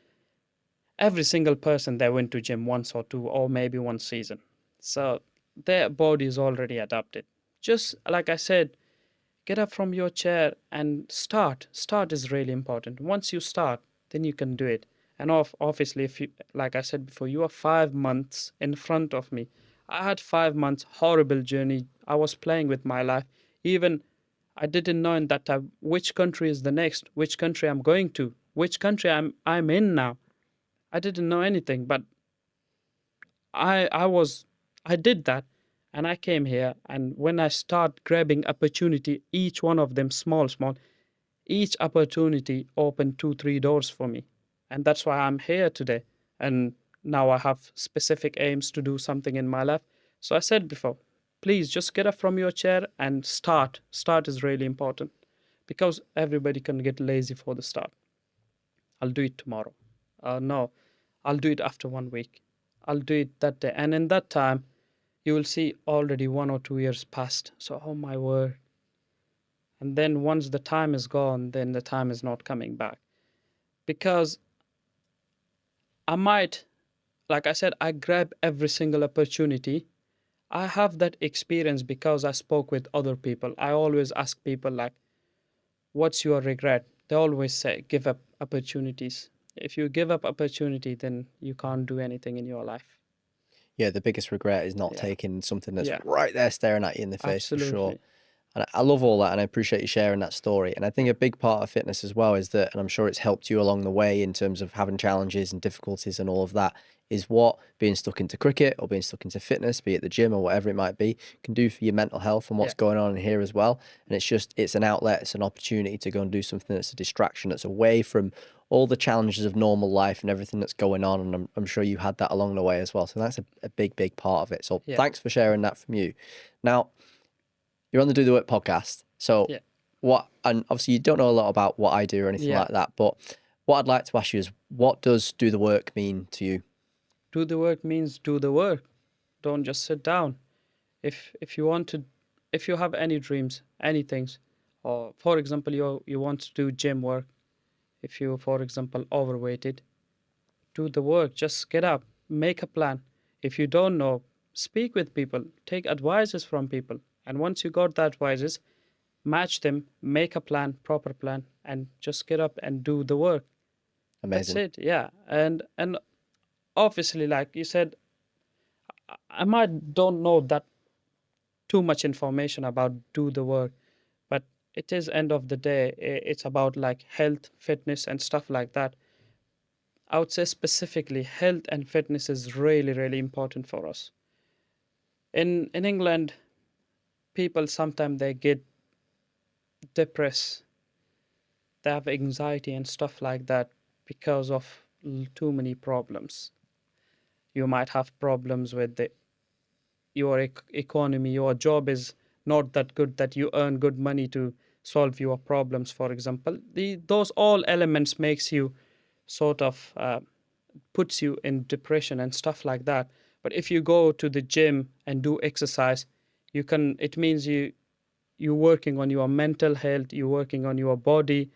every single person they went to gym once or two or maybe one season. So their body is already adapted. Just like I said, get up from your chair and start. Start is really important. Once you start, then you can do it. And obviously, if you, like I said before, you are 5 months in front of me. I had 5 months horrible journey. I was playing with my life. Even I didn't know in that time which country is the next, which country I'm going to, which country I'm in now. I didn't know anything, but I was I did that, and I came here. And when I start grabbing opportunity, each one of them small, each opportunity opened 2 3 doors for me, and that's why I'm here today. And now I have specific aims to do something in my life. So I said before, please just get up from your chair and start. Start is really important, because everybody can get lazy for the start. I'll do it tomorrow. No, I'll do it after 1 week. I'll do it that day. And in that time, you will see already 1 or 2 years passed. So, oh my word. And then once the time is gone, then the time is not coming back. Because I might, like I said, I grab every single opportunity. I have that experience because I spoke with other people. I always ask people, like, what's your regret? They always say, give up opportunities. If you give up opportunity, then you can't do anything in your life. Yeah, the biggest regret is not Yeah. taking something that's Yeah, right there staring at you in the face, for sure. absolutely. And I love all that, and I appreciate you sharing that story. And I think a big part of fitness as well is that, and I'm sure it's helped you along the way in terms of having challenges and difficulties and all of that, is what being stuck into cricket or being stuck into fitness, be it the gym or whatever it might be, can do for your mental health and what's Yeah, going on in here as well. And it's an outlet, it's an opportunity to go and do something that's a distraction, that's away from all the challenges of normal life and everything that's going on. And I'm sure you had that along the way as well. So that's a big part of it. So yeah, thanks for sharing that from you. Now, you're on the Do the Work podcast. So yeah, and obviously you don't know a lot about what I do or anything yeah. like that, but what I'd like to ask you is, what does do the work mean to you? Do the work means do the work. Don't just sit down. If you want to, if you have any dreams, any things, or for example, you want to do gym work. If you, for example, overweighted, do the work. Just get up, make a plan. If you don't know, speak with people, take advices from people. And once you got the advices, match them, make a plan, proper plan, and just get up and do the work. That's Amazing. it. Yeah. And obviously, like you said, I might don't know that too much information about do the work, but it is end of the day, it's about like health, fitness, and stuff like that. I would say specifically health and fitness is really important for us. In England, people sometimes they get depressed, they have anxiety and stuff like that because of too many problems. You might have problems with your economy, your job is not that good that you earn good money to solve your problems, for example. Those all elements makes you sort of puts you in depression and stuff like that. But if you go to the gym and do exercise, it means you're working on your mental health, you're working on your body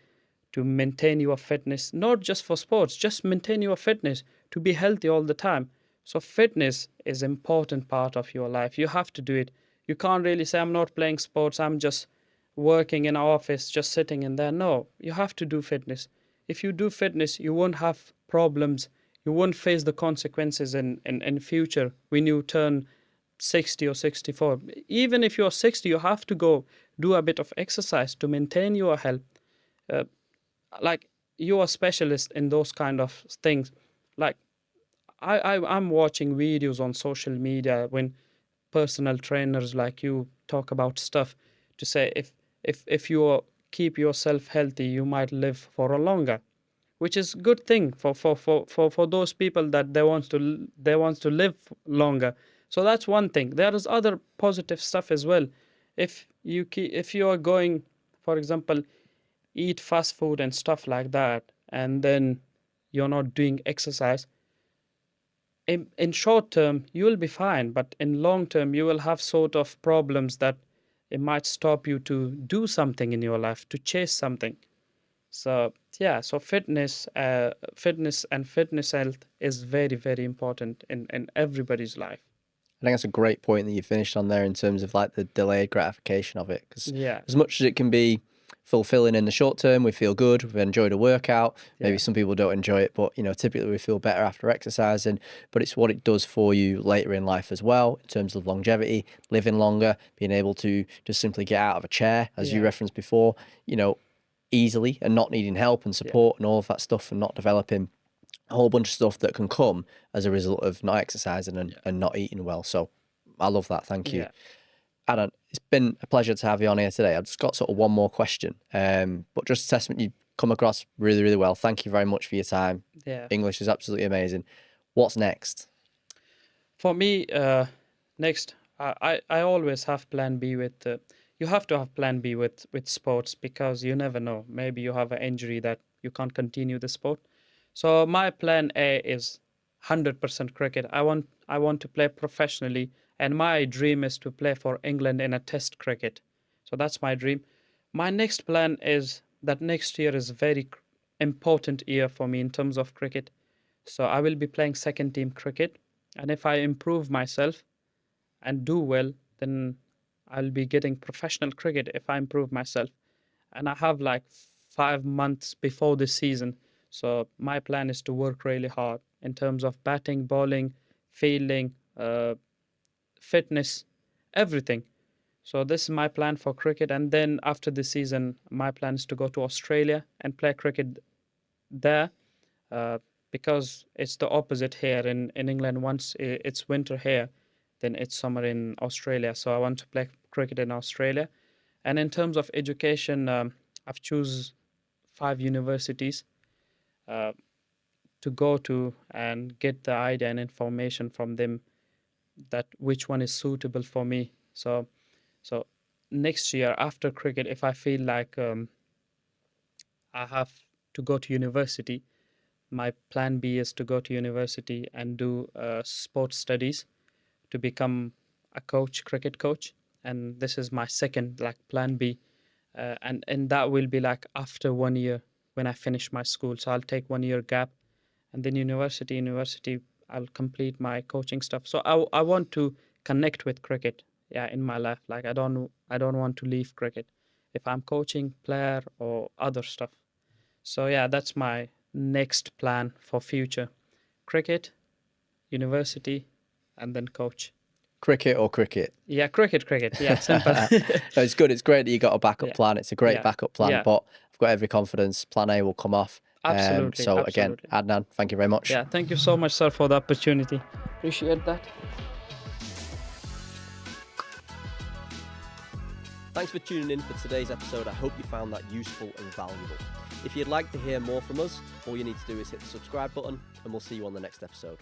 to maintain your fitness, not just for sports, just maintain your fitness to be healthy all the time. So fitness is important part of your life. You have to do it. You can't really say I'm not playing sports, I'm just working in an office, just sitting in there. No, you have to do fitness. If you do fitness, you won't have problems. You won't face the consequences in future when you turn 60 or 64. Even if you're 60, you have to go do a bit of exercise to maintain your health. Uh, like you are specialist in those kind of things. Like I'm watching videos on social media when personal trainers like you talk about stuff to say if you keep yourself healthy, you might live for a longer, which is good thing for those people that they wants to live longer. So that's one thing. There is other positive stuff as well. If you are going, for example, eat fast food and stuff like that, and then you're not doing exercise, in short term you will be fine, but in long term you will have sort of problems that it might stop you to do something in your life, to chase something. So yeah, so fitness and fitness health is very, very important in everybody's life. I think that's a great point that you finished on there in terms of like the delayed gratification of it. Because Yeah, as much as it can be fulfilling in the short term, we feel good, we've enjoyed a workout. Maybe yeah, some people don't enjoy it, but typically we feel better after exercising. But it's what it does for you later in life as well, in terms of longevity, living longer, being able to just simply get out of a chair, as you yeah, referenced before, easily and not needing help and yeah, support and all of that stuff and not developing a whole bunch of stuff that can come as a result of not exercising and not eating well. So I love that. Thank you. yeah, Adnan, it's been a pleasure to have you on here today. I've just got sort of one more question, but just assessment, you come across really, really well. Thank you very much for your time. yeah. English is absolutely amazing. What's next? For me, next, I always have plan B with. You have to have plan B with sports, because you never know. Maybe you have an injury that you can't continue the sport. So my plan A is 100% cricket. I want to play professionally, and my dream is to play for England in a Test cricket. So that's my dream. My next plan is that next year is very important year for me in terms of cricket. So I will be playing second team cricket, and if I improve myself and do well, then I'll be getting professional cricket if I improve myself. And I have like 5 months before the season. So my plan is to work really hard in terms of batting, bowling, fielding, fitness, everything. So this is my plan for cricket. And then after the season, my plan is to go to Australia and play cricket there, uh, because it's the opposite here in England. Once it's winter here, then it's summer in Australia. So I want to play cricket in Australia. And in terms of education, I've choose 5 universities uh, to go to and get the idea and information from them, that which one is suitable for me. So next year after cricket, if I feel like I have to go to university, my plan B is to go to university and do sports studies to become a coach, cricket coach. And this is my second like plan B, and that will be like after 1 year when I finish my school. So I'll take 1 year gap, and then university I'll complete my coaching stuff. So I want to connect with cricket, yeah, in my life. Like I don't want to leave cricket if I'm coaching player or other stuff. So yeah, that's my next plan for future: cricket, university, and then coach. Cricket or cricket? Yeah, cricket. Yeah, simple. No, it's good. It's great that you got a backup Yeah, plan. It's a great yeah, backup plan, yeah. but I've got every confidence plan A will come off. Absolutely, So again, absolutely. Adnan, thank you very much. Yeah, thank you so much, sir, for the opportunity. Appreciate that. Thanks for tuning in for today's episode. I hope you found that useful and valuable. If you'd like to hear more from us, all you need to do is hit the subscribe button, and we'll see you on the next episode.